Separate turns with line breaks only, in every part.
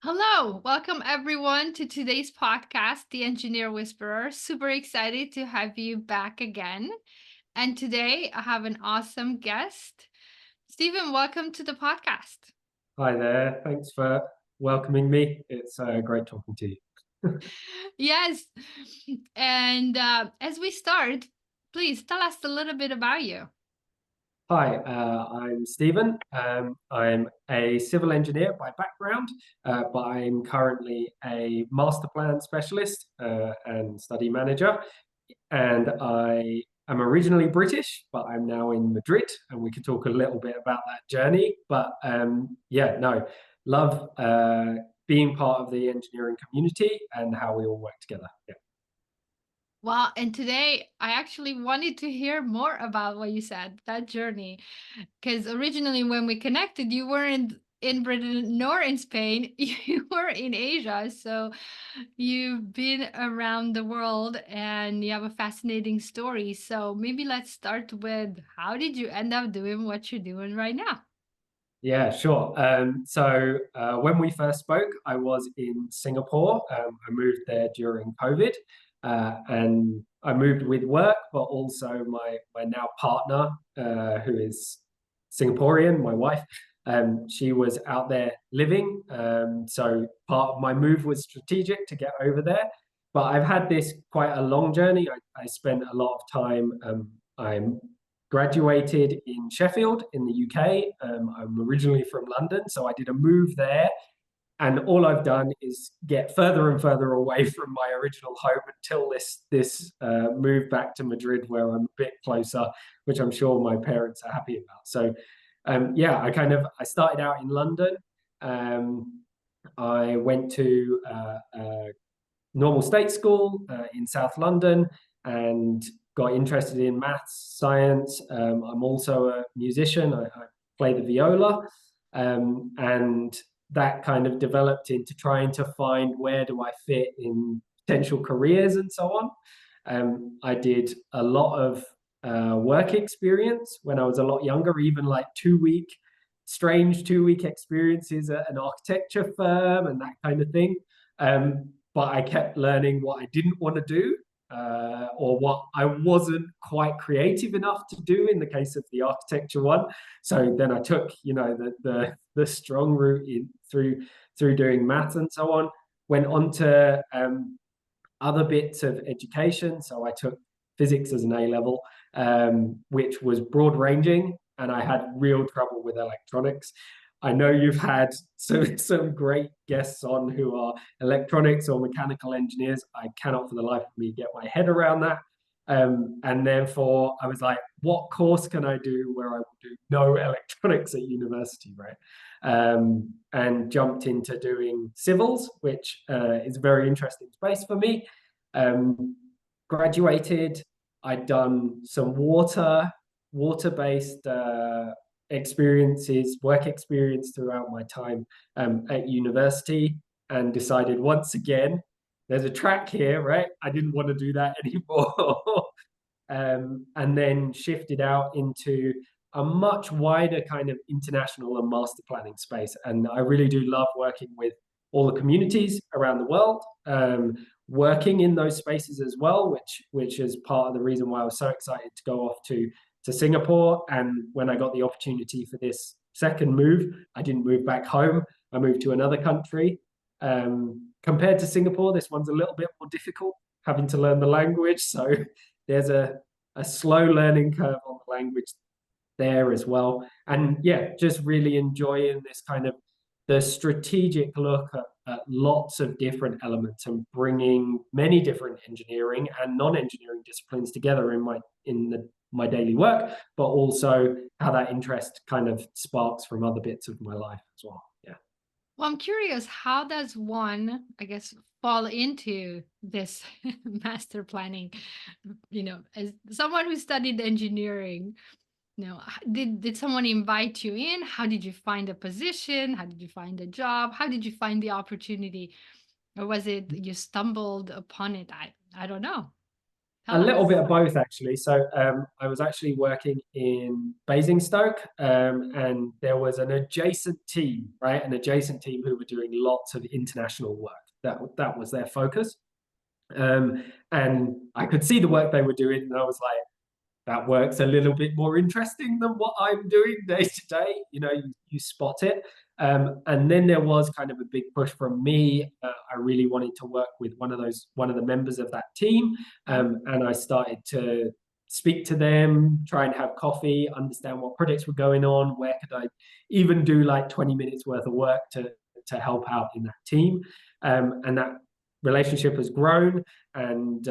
Hello, welcome everyone to today's podcast, The Engineer Whisperer. Super excited to have you back again. And today I have an awesome guest. Stephen, welcome to the podcast.
Hi there. Thanks for welcoming me. It's great talking to you.
Yes. And as we start, please tell us a little bit about you.
Hi, I'm Stephen. I'm a civil engineer by background, but I'm currently a master plan specialist and study manager. And I am originally British, but I'm now in Madrid, and we can talk a little bit about that journey. But yeah, no, love being part of the engineering community and how we all work together. Yeah.
Well, and today I actually wanted to hear more about what you said, that journey. Because originally, when we connected, you weren't in Britain nor in Spain, you were in Asia. So you've been around the world and you have a fascinating story. So maybe let's start with how did you end up doing what you're doing right now?
Yeah, sure. When we first spoke, I was in Singapore. I moved there during COVID, and I moved with work, but also my now partner, who is Singaporean, my wife. She was out there living. So part of my move was strategic to get over there. But I've had this quite a long journey. I spent a lot of time. I'm graduated in Sheffield in the UK. I'm originally from London, so I did a move there. And all I've done is get further and further away from my original home until this move back to Madrid, where I'm a bit closer, which I'm sure my parents are happy about. So, yeah, I started out in London. Um, I went to normal state school in South London and got interested in maths, science. I'm also a musician. I play the viola, and that kind of developed into trying to find where do I fit in potential careers and so on. I did a lot of work experience when I was a lot younger, even like strange 2 week experiences at an architecture firm and that kind of thing. But I kept learning what I didn't want to do, or what I wasn't quite creative enough to do in the case of the architecture one. So then I took, the strong route in through doing maths and so on. Went on to other bits of education. So I took physics as an A level, which was broad ranging, and I had real trouble with electronics. I know you've had some great guests on who are electronics or mechanical engineers. I cannot for the life of me get my head around that. And therefore, I was like, what course can I do where I will do no electronics at university, right? And jumped into doing civils, which is a very interesting space for me. Um, Graduated, I'd done some water-based work experience throughout my time at university, and decided once again, there's a track here, right? I didn't want to do that anymore. And then shifted out into a much wider kind of international and master planning space. And I really do love working with all the communities around the world, working in those spaces as well, which is part of the reason why I was so excited to go off to Singapore. And when I got the opportunity for this second move, I didn't move back home. I moved to another country. Compared to Singapore, this one's a little bit more difficult, having to learn the language. So there's a slow learning curve on the language there as well. And yeah, just really enjoying this kind of the strategic look at lots of different elements and bringing many different engineering and non-engineering disciplines together my daily work, but also how that interest kind of sparks from other bits of my life as well. Yeah.
Well, I'm curious, how does one, I guess, fall into this master planning? As someone who studied engineering, did someone invite you in? How did you find a position? How did you find a job? How did you find the opportunity? Or was it you stumbled upon it? I don't know.
A
Tell
little bit
us.
of both, actually. So I was actually working in Basingstoke, and there was an adjacent team, right? An adjacent team who were doing lots of international work. That was their focus. And I could see the work they were doing, and I was like, that work's a little bit more interesting than what I'm doing day to day. You spot it. And then there was kind of a big push from me. I really wanted to work with one of the members of that team.
Yeah.
And I started to speak to them, try and have coffee, understand what projects were going on, where could I even do like 20 minutes worth of work to help out in that team. And that relationship has grown. And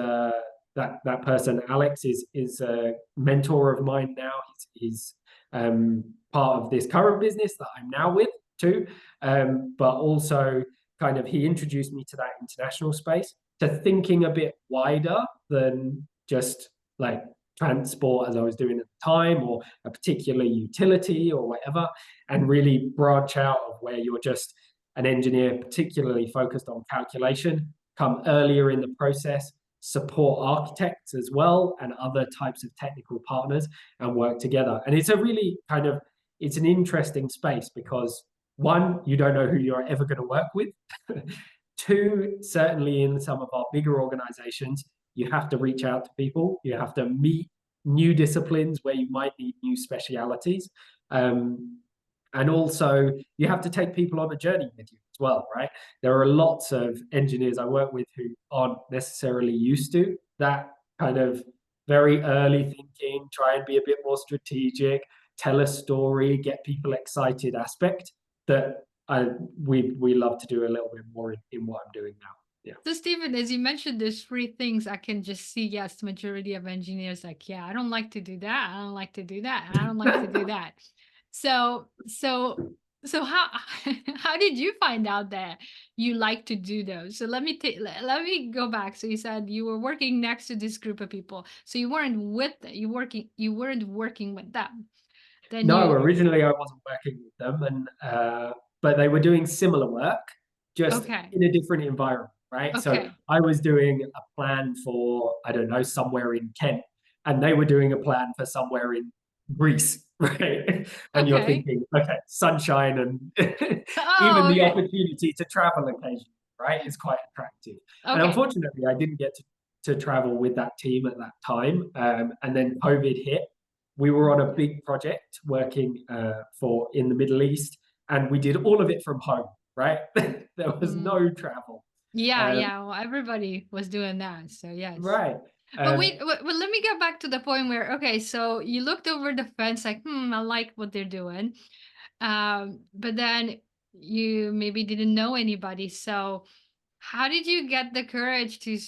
that person, Alex, is a mentor of mine now. He's part of this current business that I'm now with too. But also kind of he introduced me to that international space, to thinking a bit wider than just like transport as I was doing at the time, or a particular utility or whatever, and really branch out of where you're just an engineer particularly focused on calculation, come earlier in the process, support architects as well and other types of technical partners, and work together. And it's a really kind of, it's an interesting space because one, you don't know who you're ever going to work with. Two, certainly in some of our bigger organizations, you have to reach out to people. You have to meet new disciplines where you might need new specialities. And also, you have to take people on a journey with you as well, right? There are lots of engineers I work with who aren't necessarily used to that kind of very early thinking, try and be a bit more strategic, tell a story, get people excited aspect that we love to do a little bit more in what I'm doing now. Yeah.
So, Stephen, as you mentioned, there's three things I can just see. Yes, the majority of engineers like, yeah, I don't like to do that. I don't like to do that. I don't like to do that. So, so, so how how did you find out that you like to do those? So let me go back. So you said you were working next to this group of people. So you weren't working with them. Then
No,
you
originally I wasn't working with them, and but they were doing similar work, just
okay.
in a different environment, right? So
Okay.
I was doing a plan for, I don't know, somewhere in Kent, and they were doing a plan for somewhere in Greece, right? And you're
Okay.
thinking, okay, sunshine and even
Oh,
the
okay.
opportunity to travel occasionally, right, is quite attractive. And
Okay.
unfortunately, I didn't get to travel with that team at that time. And then COVID hit. We were on a big project working for in the Middle East, and we did all of it from home, right? There was
Mm.
no travel.
Yeah,
Um,
yeah. Well, everybody was doing that. So yes.
right.
But
Um,
let me get back to the point where okay, so you looked over the fence like, I like what they're doing. But then you maybe didn't know anybody. So how did you get the courage to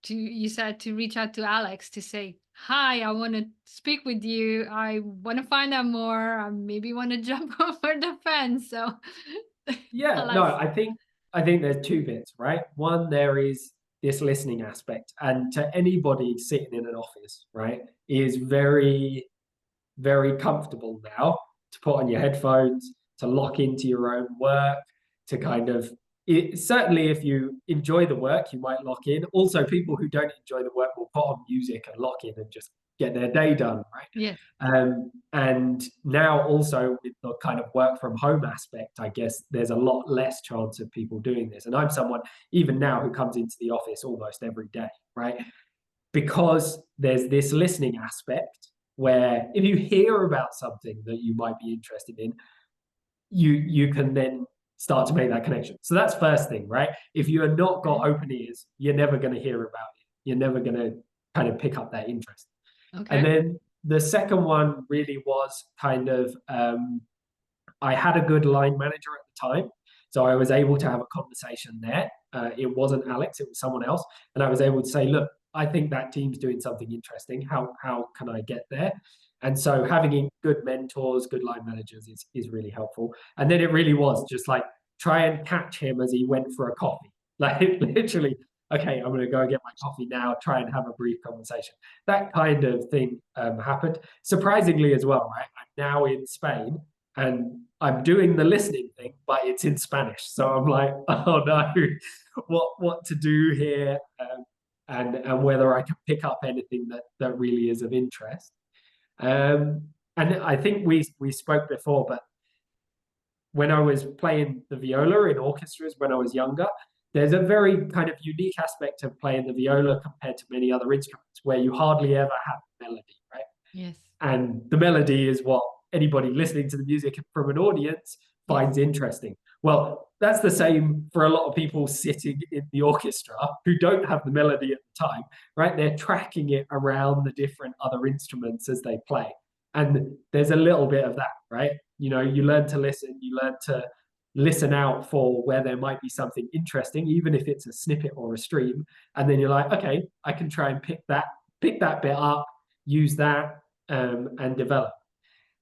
you said to reach out to Alex to say, "Hi, I want to speak with you. I want to find out more. I maybe want to jump over the fence." So
yeah,
tell
no,
us.
I think there's two bits, right? One, there is this listening aspect, and to anybody sitting in an office, right, is very, very comfortable now to put on your headphones, to lock into your own work, to kind of certainly if you enjoy the work, you might lock in. Also, people who don't enjoy the work will put on music and lock in and just get their day done, right?
Yes.
And now also with the kind of work from home aspect, I guess there's a lot less chance of people doing this. And I'm someone even now who comes into the office almost every day, right? Because there's this listening aspect where if you hear about something that you might be interested in, you can then start to make that connection. So that's first thing, right? If you are not
Okay.
got open ears, you're never going to hear about it. You're never going to kind of pick up that interest. And
Okay.
then the second one really was kind of I had a good line manager at the time. So I was able to have a conversation there. It wasn't Alex, it was someone else. And I was able to say, look, I think that team's doing something interesting. How can I get there? And so having good mentors, good line managers is really helpful. And then it really was just like try and catch him as he went for a coffee. Like literally, okay, I'm going to go get my coffee now, try and have a brief conversation. That kind of thing happened. Surprisingly as well, right? I'm now in Spain and I'm doing the listening thing, but it's in Spanish. So I'm like, oh no, what to do here? and whether I can pick up anything that really is of interest. And I think we spoke before, but when I was playing the viola in orchestras when I was younger, there's a very kind of unique aspect of playing the viola compared to many other instruments where you hardly ever have melody, right?
Yes.
And the melody is what anybody listening to the music from an audience
Yes.
finds interesting. Well, that's the same for a lot of people sitting in the orchestra who don't have the melody at the time, right? They're tracking it around the different other instruments as they play. And there's a little bit of that, right? You learn to listen, you learn to listen out for where there might be something interesting, even if it's a snippet or a stream. And then you're like, okay, I can try and pick that bit up, use that, and develop.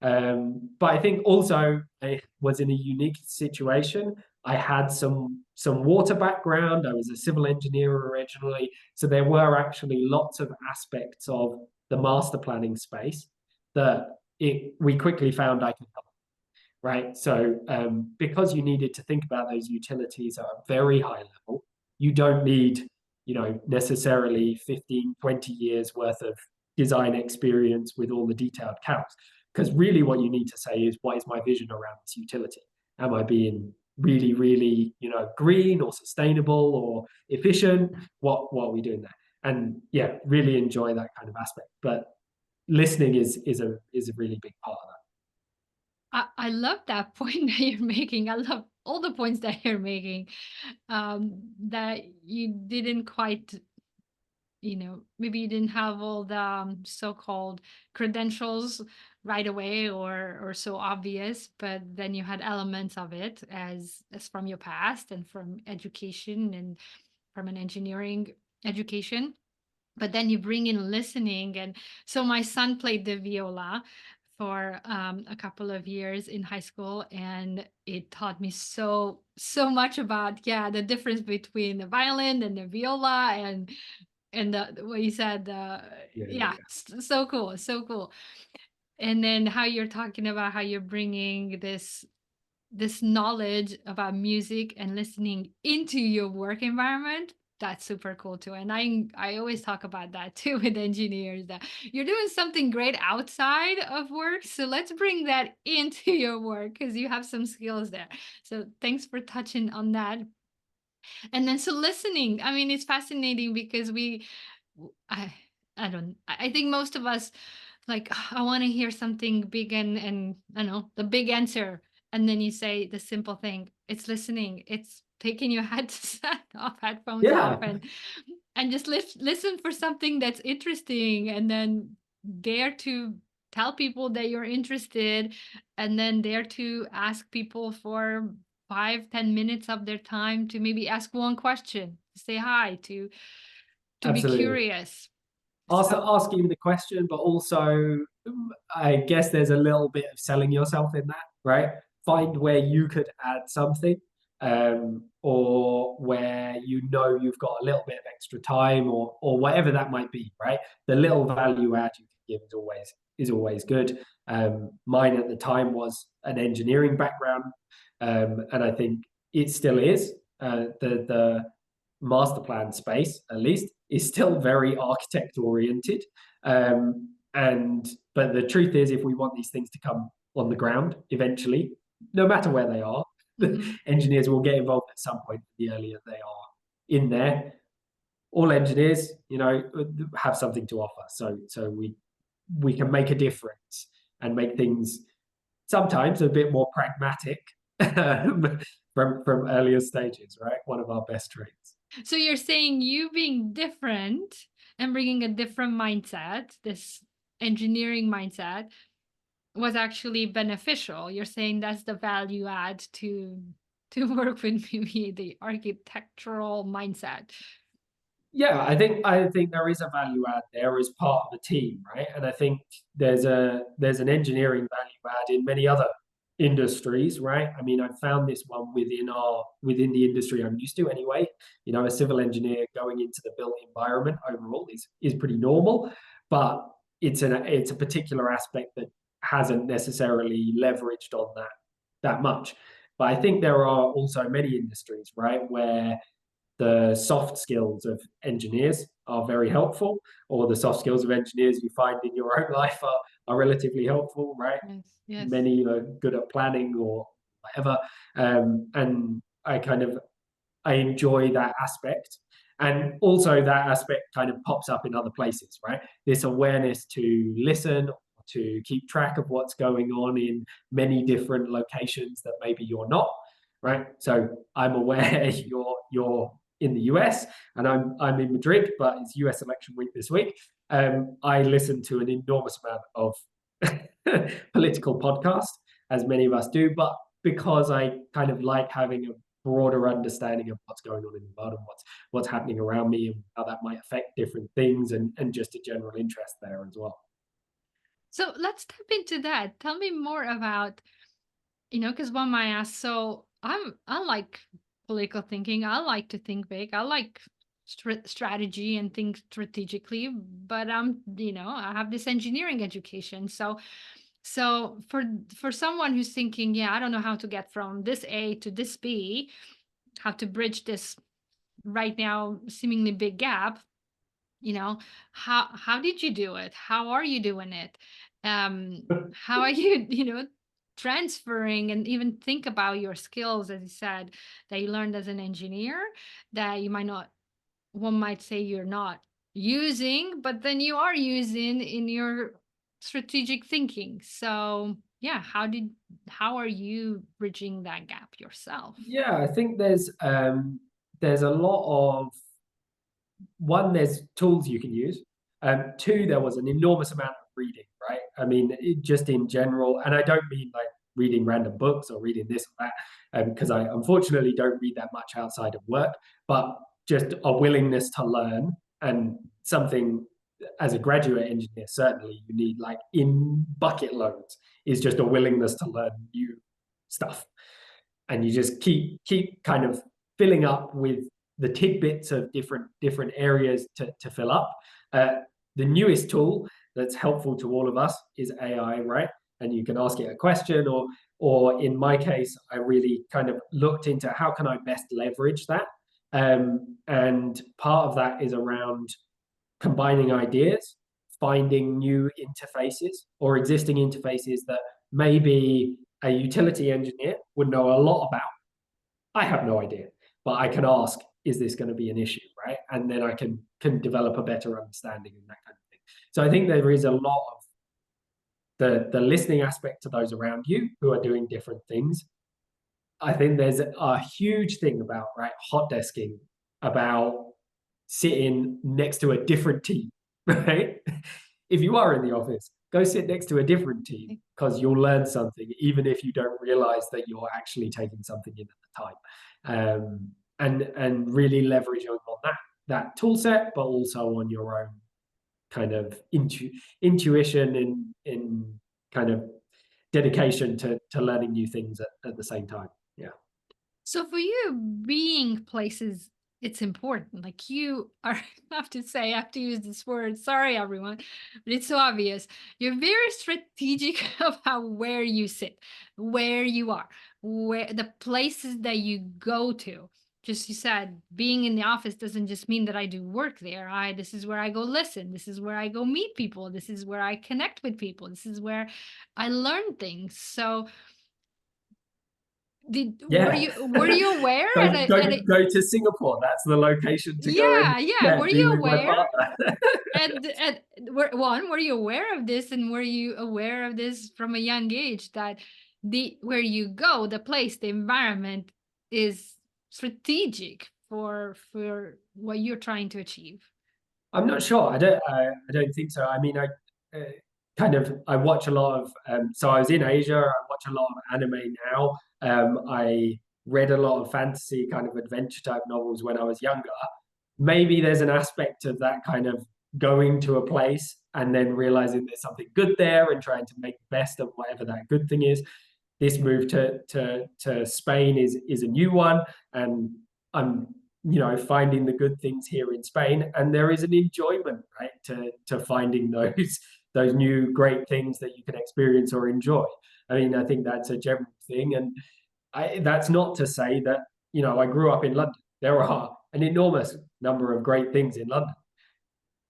But I think also I was in a unique situation. I had some water background. I was a civil engineer originally, so there were actually lots of aspects of the master planning space that we quickly found I could help. Right, so because you needed to think about those utilities at a very high level, you don't need necessarily 15, 20 years worth of design experience with all the detailed calcs. Because really what you need to say is, what is my vision around this utility? Am I being really, really, green or sustainable or efficient? What are we doing there? And yeah, really enjoy that kind of aspect. But listening is a really big part of that.
I love that point that you're making. I love all the points that you're making. That you didn't quite, maybe you didn't have all the so-called credentials right away or so obvious, but then you had elements of it as from your past and from education and from an engineering education. But then you bring in listening, and so my son played the viola for a couple of years in high school, and it taught me so much about, yeah, the difference between the violin and the viola, and the what you said,
Yeah,
yeah, so cool, so cool. And then how you're talking about how you're bringing this knowledge about music and listening into your work environment. That's super cool too. And I always talk about that too with engineers, that you're doing something great outside of work, so let's bring that into your work because you have some skills there. So thanks for touching on that. And then, so listening, I mean, it's fascinating because I I think most of us, like, I want to hear something big, and I don't know the big answer, and then you say the simple thing. It's listening. It's taking your headset off, headphones off,
yeah,
and just listen for something that's interesting, and then dare to tell people that you're interested, and then dare to ask people for 5-10 minutes of their time to maybe ask one question, say hi, to be
absolutely.
curious. So
Asking the question, but also I guess there's a little bit of selling yourself in that, right? Find where you could add something, or where you've got a little bit of extra time, or whatever that might be, right? The little value add you can give is always good. Mine at the time was an engineering background, and I think it still is. The master plan space, at least, is still very architect oriented. But the truth is, if we want these things to come on the ground eventually, no matter where they are, the
mhm.
engineers will get involved at some point. The earlier they are in there, all engineers, have something to offer. So we can make a difference and make things sometimes a bit more pragmatic, from earlier stages, right? One of our best traits.
So you're saying you being different and bringing a different mindset, this engineering mindset, was actually beneficial. You're saying that's the value add to work with maybe the architectural mindset.
Yeah, I think there is a value add there as part of the team, right? And I think there's an engineering value add in many other industries, right? I mean, I've found this one within the industry I'm used to anyway. A civil engineer going into the built environment overall is pretty normal, but it's a particular aspect that hasn't necessarily leveraged on that much. But I think there are also many industries, right, where the soft skills of engineers are very helpful, or the soft skills of engineers you find in your own life are relatively helpful, right?
Yes. Yes.
Many are good at planning or whatever. And I enjoy that aspect. And also that aspect kind of pops up in other places, right? This awareness to listen, to keep track of what's going on in many different locations that maybe you're not, right? So I'm aware you're in the US and I'm in Madrid, but it's US election week this week. I listen to an enormous amount of political podcasts, as many of us do, but because I kind of like having a broader understanding of what's going on in the world and what's happening around me and how that might affect different things, and just a general interest there as well.
So let's tap into that. Tell me more about, because one might ask, so I like political thinking. I like to think big. I like strategy and think strategically, but I have this engineering education. So for someone who's thinking, yeah, I don't know how to get from this A to this B, how to bridge this right now seemingly big gap, how did you do it? How are you doing it? How are you, transferring and even think about your skills, as you said, that you learned as an engineer, that you might not, one might say you're not using, but then you are using in your strategic thinking. So yeah, how are you bridging that gap yourself?
Yeah, I think there's a lot of one, there's tools you can use. Two, there was an enormous amount of reading, right? I mean, just in general, and I don't mean like reading random books or reading this or that, because I unfortunately don't read that much outside of work, but just a willingness to learn, and something as a graduate engineer, certainly you need like in bucket loads is just a willingness to learn new stuff. And you just keep kind of filling up with the tidbits of different areas to fill up. The newest tool that's helpful to all of us is AI, right? And you can ask it a question, or in my case, I really kind of looked into how can I best leverage that. And part of that is around combining ideas, finding new interfaces or existing interfaces that maybe a utility engineer would know a lot about. I have no idea, but I can ask, is this going to be an issue, right? And then I can develop a better understanding and that kind of thing. So I think there is a lot of the listening aspect to those around you who are doing different things. I think there's a huge thing about, right, hot desking, about sitting next to a different team, right? If you are in the office, go sit next to a different team because you'll learn something, even if you don't realize that you're actually taking something in at the time. And really leveraging on that tool set, but also on your own kind of intuition in kind of dedication to learning new things at the same time. Yeah.
So for you, being places, it's important. Like you are, I have to say, I have to use this word. Sorry, everyone, but it's so obvious. You're very strategic about where you sit, where you are, where the places that you go to. Just you said, being in the office doesn't just mean that I do work there. This is where I go listen. This is where I go meet people. This is where I connect with people. This is where I learn things. So did
Yeah.
were you aware
go,
at
go
a
go to Singapore. That's the location to go and,
yeah, yeah,
yeah,
were
be
you
with my
aware?
partner.
Were you aware of this, and were you aware of this from a young age, that the where you go, the place, the environment is strategic for what you're trying to achieve?
I'm not sure. I don't think so. I mean, I watch a lot of. So I was in Asia. I watch a lot of anime now. I read a lot of fantasy kind of adventure type novels when I was younger. Maybe there's an aspect of that kind of going to a place and then realizing there's something good there and trying to make the best of whatever that good thing is. This move to Spain is a new one, and I'm finding the good things here in Spain, and there is an enjoyment, right, to finding those new great things that you can experience or enjoy. I mean, I think that's a general thing, and that's not to say that I grew up in London. There are an enormous number of great things in London.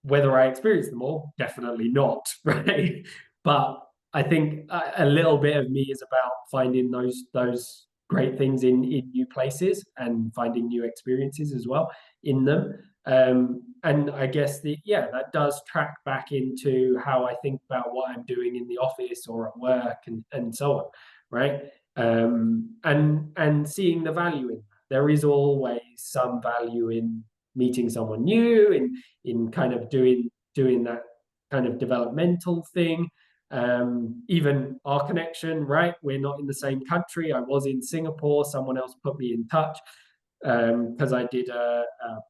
Whether I experience them all, definitely not, right? But I think a little bit of me is about finding those great things in new places and finding new experiences as well in them. And I guess that does track back into how I think about what I'm doing in the office or at work and so on, right? And seeing the value in that. There is always some value in meeting someone new, in kind of doing that kind of developmental thing. Even our connection, right? We're not in the same country. I was in Singapore. Someone else put me in touch because I did a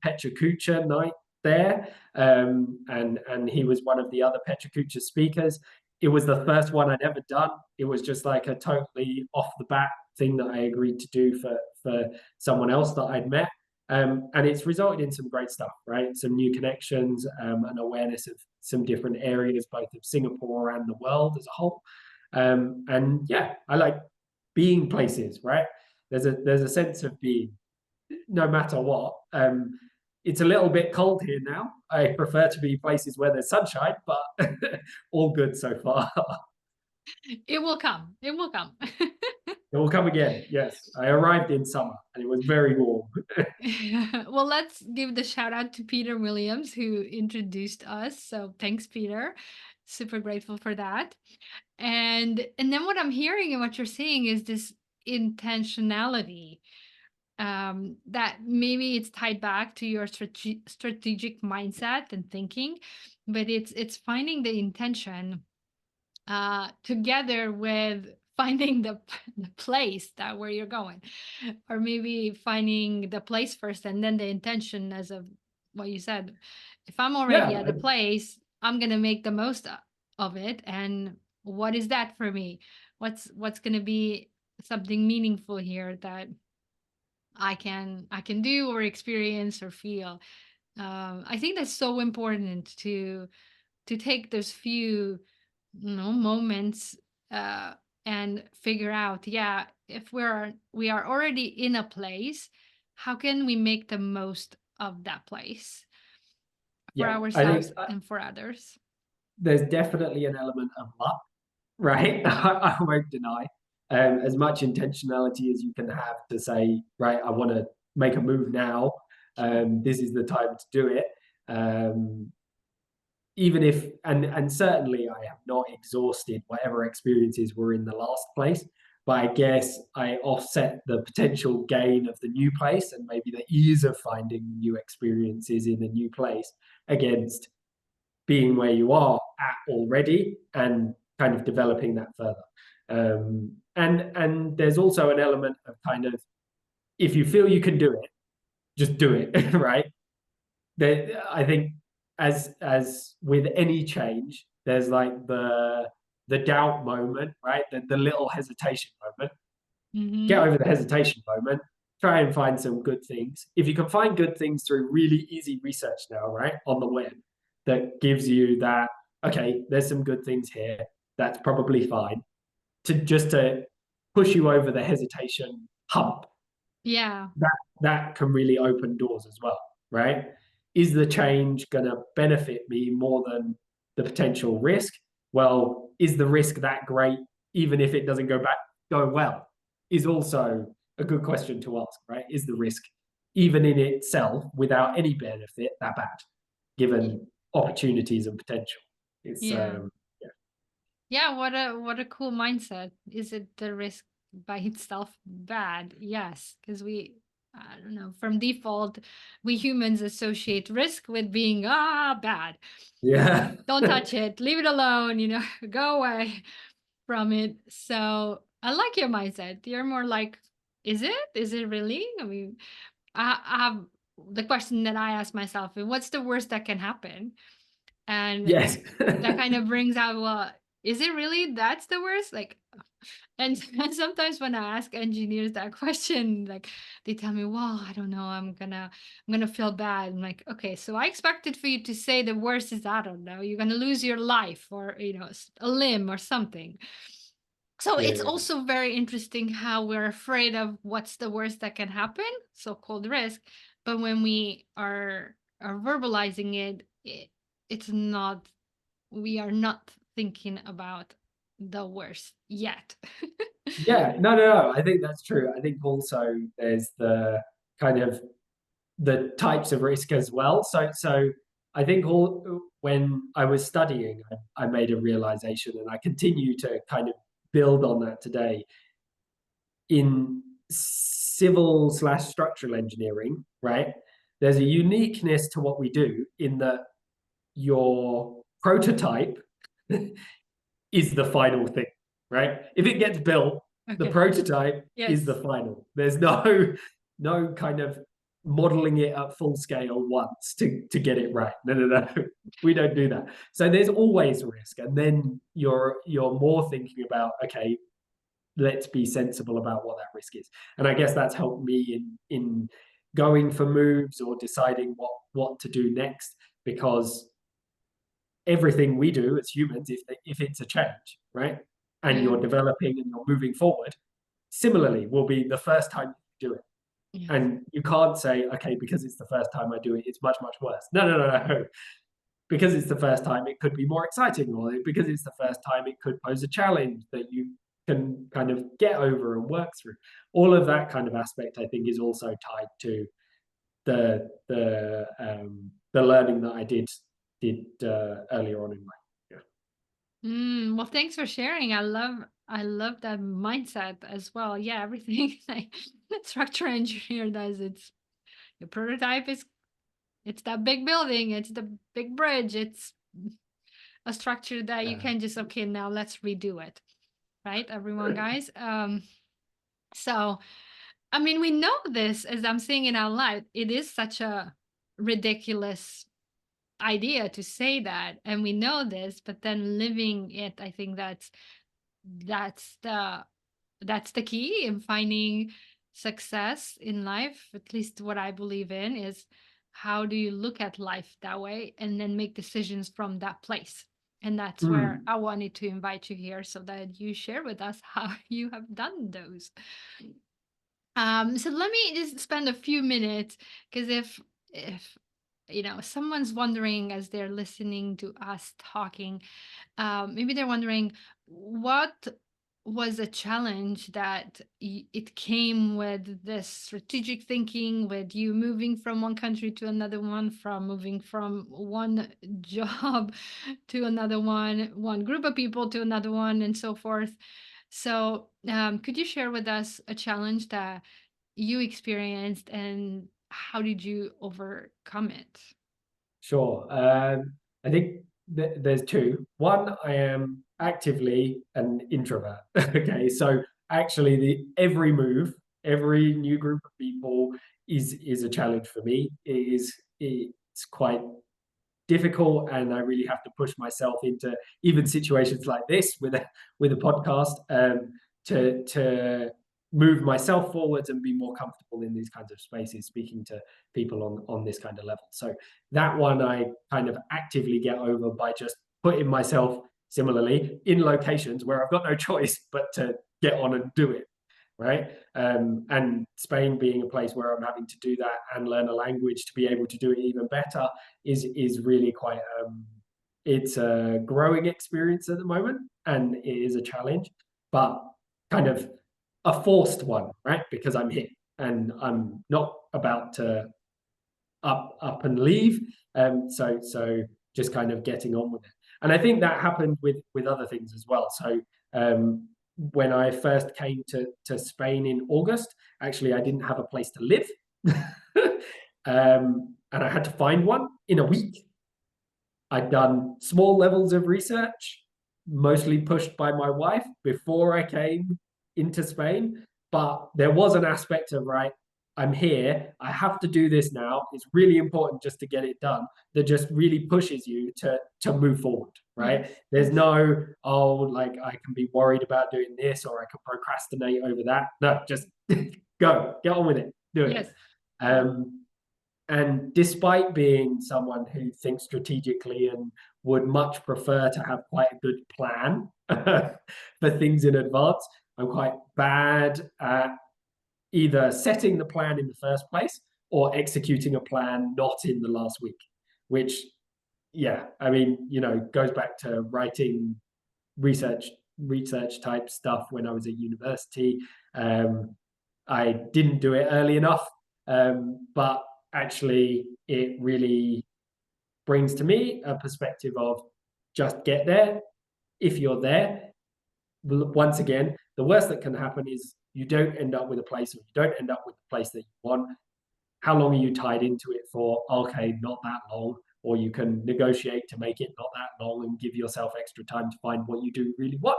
Pecha Kucha night there, and he was one of the other Pecha Kucha speakers. It was the first one I'd ever done. It was just like a totally off the bat thing that I agreed to do for someone else that I'd met. And it's resulted in some great stuff, right? Some new connections, and awareness of some different areas, both of Singapore and the world as a whole. And yeah, I like being places, right? There's a sense of being, no matter what. It's a little bit cold here now. I prefer to be places where there's sunshine, but all good so far.
It will come. It will come.
It will come again. Yes, I arrived in summer and it was very warm.
Well, let's give the shout out to Peter Williams who introduced us. So thanks, Peter. Super grateful for that. And then what I'm hearing and what you're saying is this intentionality, that maybe it's tied back to your strategic mindset and thinking, but it's finding the intention together with finding the place that where you're going, or maybe finding the place first and then the intention, as of what you said. If I'm already
Yeah,
at a place, I'm gonna make the most of it. And what is that for me? What's gonna be something meaningful here that I can do or experience or feel. I think that's so important to take those few, moments, uh, and figure out, yeah, if we are already in a place, how can we make the most of that place for
yeah. I think
ourselves and for others?
there's definitely an element of luck, right? I won't deny. As much intentionality as you can have to say, right, I want to make a move now. This is the time to do it. Um, Even if, and certainly I have not exhausted whatever experiences were in the last place, but I guess I offset the potential gain of the new place and maybe the ease of finding new experiences in a new place against being where you are at already and kind of developing that further. And there's also an element of kind of, if you feel you can do it, just do it, right? I think as with any change, there's like the doubt moment, right? The little hesitation moment. Get
Hmm.
over the hesitation moment. Try and find some good things. If you can find good things through really easy research now, right, on the web, that gives you that, okay, there's some good things here. That's probably fine. To push you over the hesitation hump,
Yeah.
that can really open doors as well, right? Is the change going to benefit me more than the potential risk? Well, is the risk that great, even if it doesn't go well? Is also a good question to ask, right? Is the risk, even in itself, without any benefit, that bad,
Y-
given opportunities and potential? It's
yeah.
yeah.
Yeah, what a cool mindset. Is it the risk by itself bad? Yes, because I don't know, from default, we humans associate risk with being bad.
Yeah.
Don't touch it, leave it alone, go away from it. So I like your mindset. You're more like, is it? Is it really? I mean, I have the question that I ask myself: what's the worst that can happen? And
Yes.
that kind of brings out, well, is it really that's the worst? Like, and, and sometimes when I ask engineers that question, like they tell me, well, I don't know, I'm gonna feel bad. I'm like, okay, so I expected for you to say the worst is, I don't know, you're gonna lose your life, or a limb or something. So it's
Yeah.
also very interesting how we're afraid of what's the worst that can happen, so-called risk, But when we are verbalizing it's not, we are not thinking about the worst yet.
Yeah, no. I think that's true. I think also there's the kind of the types of risk as well. So I think all when I was studying, I made a realization, and I continue to kind of build on that today in civil slash structural engineering, right? There's a uniqueness to what we do in that your prototype is the final thing, right? If it gets built, the
Okay.
prototype is the
Yes.
final. There's no kind of modeling it at full scale once to get it right. No. We don't do that. So there's always risk. And then you're more thinking about, okay, let's be sensible about what that risk is. And I guess that's helped me in going for moves or deciding what to do next, because everything we do as humans, if it's a change, right, and
Yeah.
you're developing and you're moving forward, similarly will be the first time you do it.
Yes.
And you can't say, okay, because it's the first time I do it, it's much worse. No. Because it's the first time, it could be more exciting, or because it's the first time, it could pose a challenge that you can kind of get over and work through. All of that kind of aspect, I think, is also tied to the learning that I did earlier on in life.
Well, thanks for sharing. I love that mindset as well. Yeah, everything like structural engineer does. It's your prototype is, it's that big building, it's the big bridge, it's a structure that you
Yeah.
can just, okay, now let's redo it. Right, everyone, guys. So I mean, we know this, as I'm saying it out loud. It is such a ridiculous idea to say that, and we know this, but then living it, I think that's the that's the key in finding success in life. At least what I believe in is, how do you look at life that way and then make decisions from that place. And that's where
Mm,
I wanted to invite you here, so that you share with us how you have done those. So let me just spend a few minutes, because if someone's wondering as they're listening to us talking, maybe they're wondering, what was a challenge that it came with this strategic thinking, with you moving from one country to another one, from moving from one job to another one group of people to another one, and so forth. So, could you share with us a challenge that you experienced, and how did you overcome it?
sure. I think there's two. One, I am actively an introvert. Okay, so actually, the every move, every new group of people is a challenge for me. It's quite difficult, and I really have to push myself into even situations like this with a podcast, to move myself forwards and be more comfortable in these kinds of spaces, speaking to people on this kind of level. So that one I kind of actively get over by just putting myself similarly in locations where I've got no choice but to get on and do it, right? And Spain being a place where I'm having to do that and learn a language to be able to do it even better is really quite it's a growing experience at the moment, and it is a challenge, but kind of a forced one, right? Because I'm here and I'm not about to up and leave. So just kind of getting on with it. And I think that happened with other things as well. So when I first came to Spain in August, actually I didn't have a place to live. And I had to find one in a week. I'd done small levels of research, mostly pushed by my wife before I came into Spain. But there was an aspect of, right, I'm here, I have to do this now. It's really important just to get it done, that just really pushes you to move forward, right?
Yes,
There's
yes,
no, oh, like I can be worried about doing this or I can procrastinate over that. No, just go, get on with it, do it.
yes.
Um, and despite being someone who thinks strategically and would much prefer to have quite a good plan for things in advance, I'm quite bad at either setting the plan in the first place or executing a plan not in the last week, which, yeah, I mean, goes back to writing research type stuff when I was at university. I didn't do it early enough, but actually it really brings to me a perspective of just get there. If you're there, once again, the worst that can happen is you don't end up with a place, or you don't end up with the place that you want. How long are you tied into it for? Okay, not that long. Or you can negotiate to make it not that long and give yourself extra time to find what you do really want.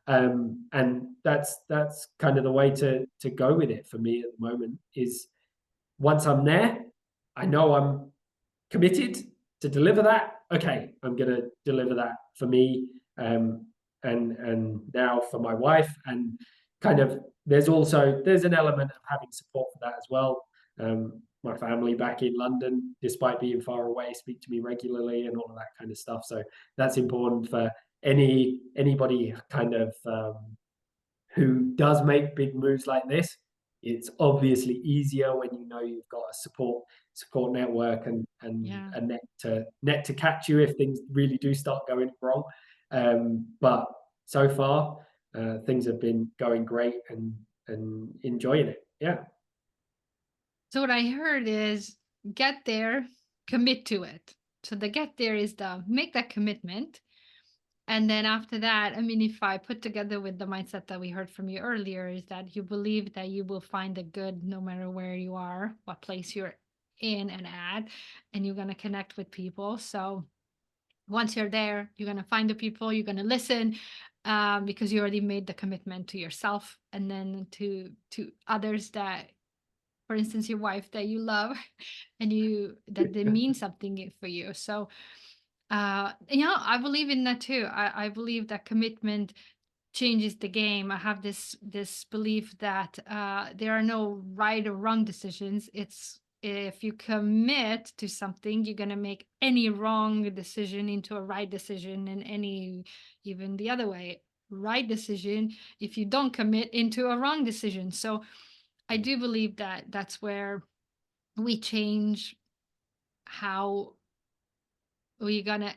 And that's kind of the way to go with it for me at the moment. Is once I'm there, I know I'm committed to deliver that. Okay, I'm going to deliver that for me, and now for my wife. And kind of there's an element of having support for that as well. My family back in London, despite being far away, speak to me regularly and all of that kind of stuff. So that's important for anybody kind of who does make big moves like this. It's obviously easier when you know you've got a support network and
Yeah.
a net to catch you if things really do start going wrong. But so far, things have been going great and enjoying it. Yeah.
So what I heard is get there, commit to it. So the get there is the make that commitment. And then after that, I mean, if I put together with the mindset that we heard from you earlier, is that you believe that you will find the good no matter where you are, what place you're in and at, and you're going to connect with people. So once you're there, you're going to find the people, you're going to listen, because you already made the commitment to yourself and then to others that, for instance, your wife that you love and you that they mean something for you. So I believe in that too. I believe that commitment changes the game. I have this belief that there are no right or wrong decisions. It's if you commit to something, you're gonna make any wrong decision into a right decision, and any even the other way, right decision if you don't commit into a wrong decision. So I do believe that that's where we change how we're gonna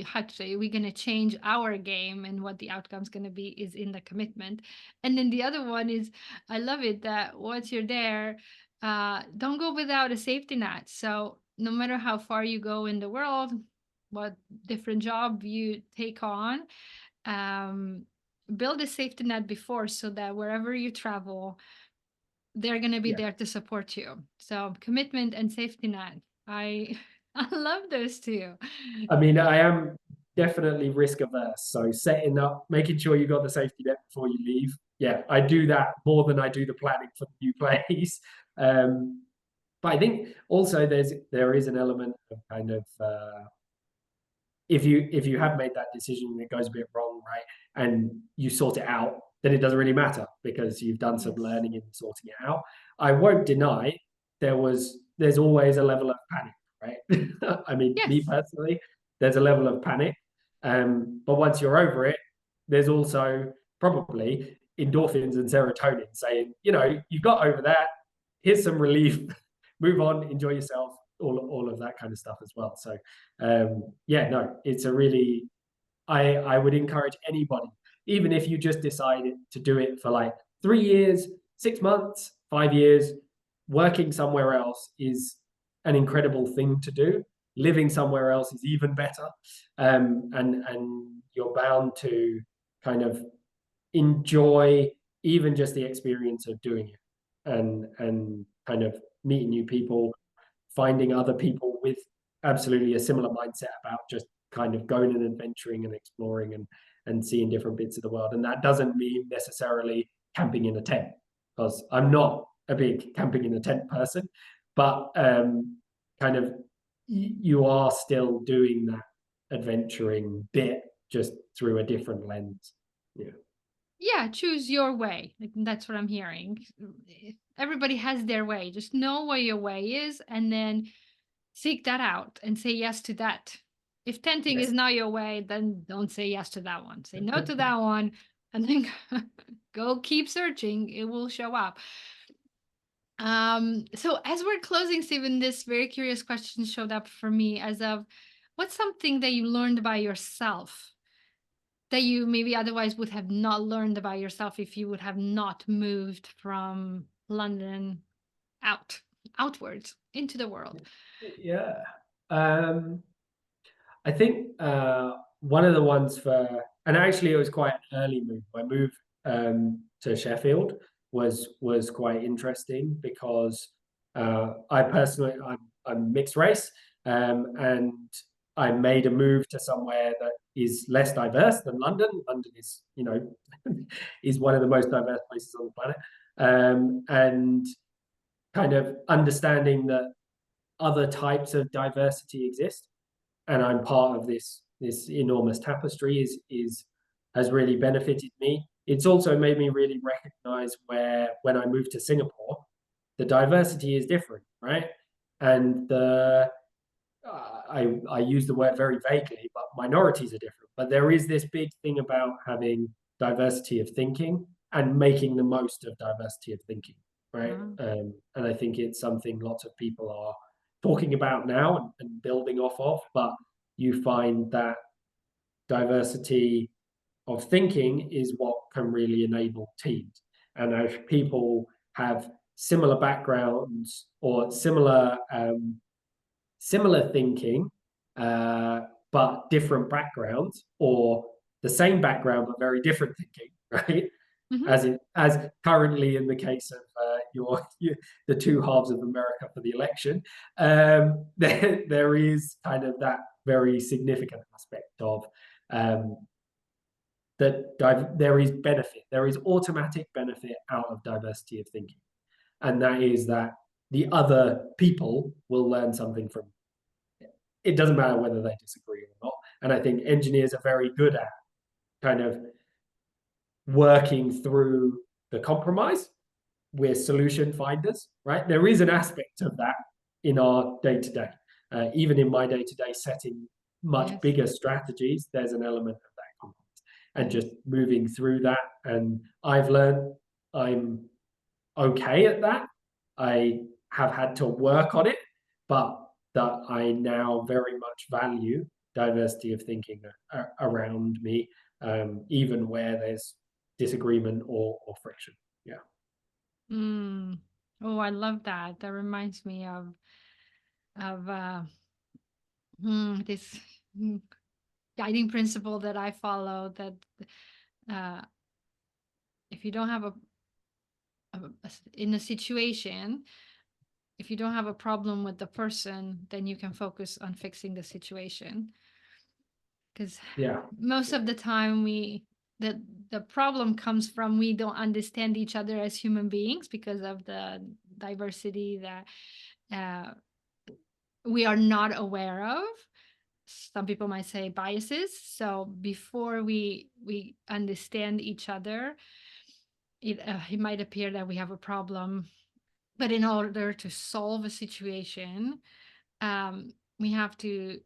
how to say we're gonna change our game, and what the outcome's gonna be is in the commitment. And then the other one is, I love it that once you're there, don't go without a safety net. So no matter how far you go in the world, what different job you take on, um, build a safety net before, so that wherever you travel, they're gonna be
Yeah.
there to support you. So commitment and safety net. I I love those two.
I mean, I am definitely risk averse. So setting up, making sure you got the safety net before you leave. Yeah, I do that more than I do the planning for the new place. But I think also there is an element of kind of if you have made that decision and it goes a bit wrong, right, and you sort it out, then it doesn't really matter because you've done some
Yes.
learning in sorting it out. I won't deny there's always a level of panic, right? I mean, me
Yes.
personally, there's a level of panic, but once you're over it, there's also probably endorphins and serotonin saying, you got over that. Here's some relief. Move on, enjoy yourself, all of that kind of stuff as well. So yeah, no, it's a really I would encourage anybody, even if you just decided to do it for like 3 years, 6 months, 5 years, working somewhere else is an incredible thing to do. Living somewhere else is even better, and you're bound to kind of enjoy even just the experience of doing it, and kind of meeting new people, finding other people with absolutely a similar mindset about just kind of going and adventuring and exploring and seeing different bits of the world. And that doesn't mean necessarily camping in a tent, because I'm not a big camping in a tent person, but kind of you are still doing that adventuring bit just through a different lens. Yeah.
Yeah, choose your way. Like, that's what I'm hearing. Everybody has their way. Just know what your way is and then seek that out and say yes to that. If tenting is
Yes.
not your way, then don't say yes to that one. Say no to that one and then go keep searching. It will show up. So as we're closing, Stephen, this very curious question showed up for me as of what's something that you learned by yourself that you maybe otherwise would have not learned about yourself if you would have not moved from London out outwards into the world.
Yeah. Um, I think one of the ones and actually it was quite an early move. My move to Sheffield was quite interesting because I personally I'm mixed race, and I made a move to somewhere that is less diverse than London. London is, is one of the most diverse places on the planet, and kind of understanding that other types of diversity exist, and I'm part of this enormous tapestry is has really benefited me. It's also made me really recognize where when I moved to Singapore, the diversity is different, right? And the I use the word very vaguely, but minorities are different. But there is this big thing about having diversity of thinking and making the most of diversity of thinking, right?
Wow.
And I think it's something lots of people are talking about now and building off of. But you find that diversity of thinking is what can really enable teams. And if people have similar backgrounds or similar thinking, but different backgrounds, or the same background but very different thinking, right?
Hmm.
As currently in the case of the two halves of America for the election, there is kind of that very significant aspect of um, that there is benefit, there is automatic benefit out of diversity of thinking, and that is that the other people will learn something from it. Doesn't matter whether they disagree or not. And I think engineers are very good at kind of working through the compromise. We're solution finders, right? There is an aspect of that in our day to day. Even in my day to day setting much
Yes.
bigger strategies, there's an element of that compromise and
Yes.
just moving through that. And I've learned I'm okay at that. I have had to work on it, but that I now very much value diversity of thinking around me, even where there's disagreement or friction. Yeah.
Mm. Oh, I love that. That reminds me of this mm, guiding principle that I follow that uh, if you don't have in a situation, if you don't have a problem with the person, then you can focus on fixing the situation. Because
Yeah.
most
Yeah.
of the time the problem comes from we don't understand each other as human beings because of the diversity that uh, we are not aware of. Some people might say biases. So before we understand each other, it might appear that we have a problem. But in order to solve a situation, we have to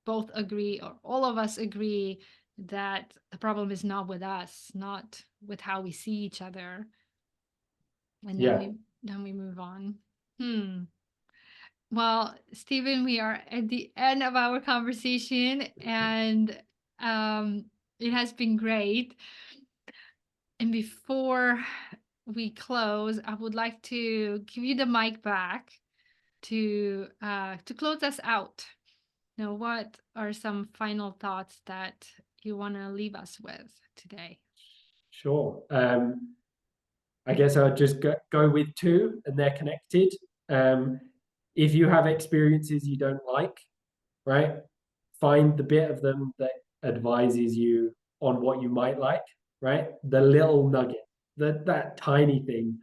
both agree, or all of us agree, that the problem is not with us, not with how we see each other, and then
Yeah.
we move on. Hmm. Well, Stephen, we are at the end of our conversation, and um, it has been great. And before we close, I would like to give you the mic back to close us out. Now, what are some final thoughts that you want to leave us with today?
Sure. I guess I'll just go with two, and they're connected. Um, if you have experiences you don't like, right, find the bit of them that advises you on what you might like, right? The little nugget, that tiny thing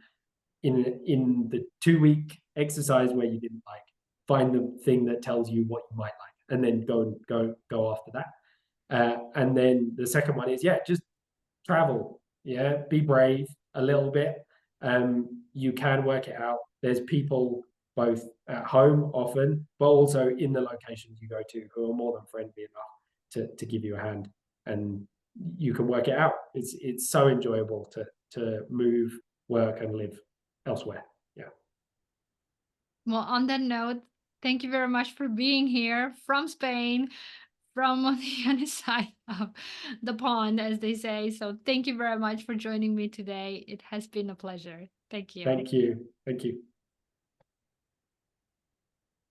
in the 2 week exercise where you didn't like, find the thing that tells you what you might like, and then go after that. And then the second one is, yeah, just travel. Yeah, be brave a little bit. You can work it out. There's people both at home often, but also in the locations you go to who are more than friendly enough to give you a hand, and you can work it out. It's so enjoyable to move, work, and live elsewhere. Yeah.
Well, on that note, thank you very much for being here from Spain, from on the other side of the pond, as they say. So thank you very much for joining me today. It has been a pleasure. Thank you.
Thank you. Thank you.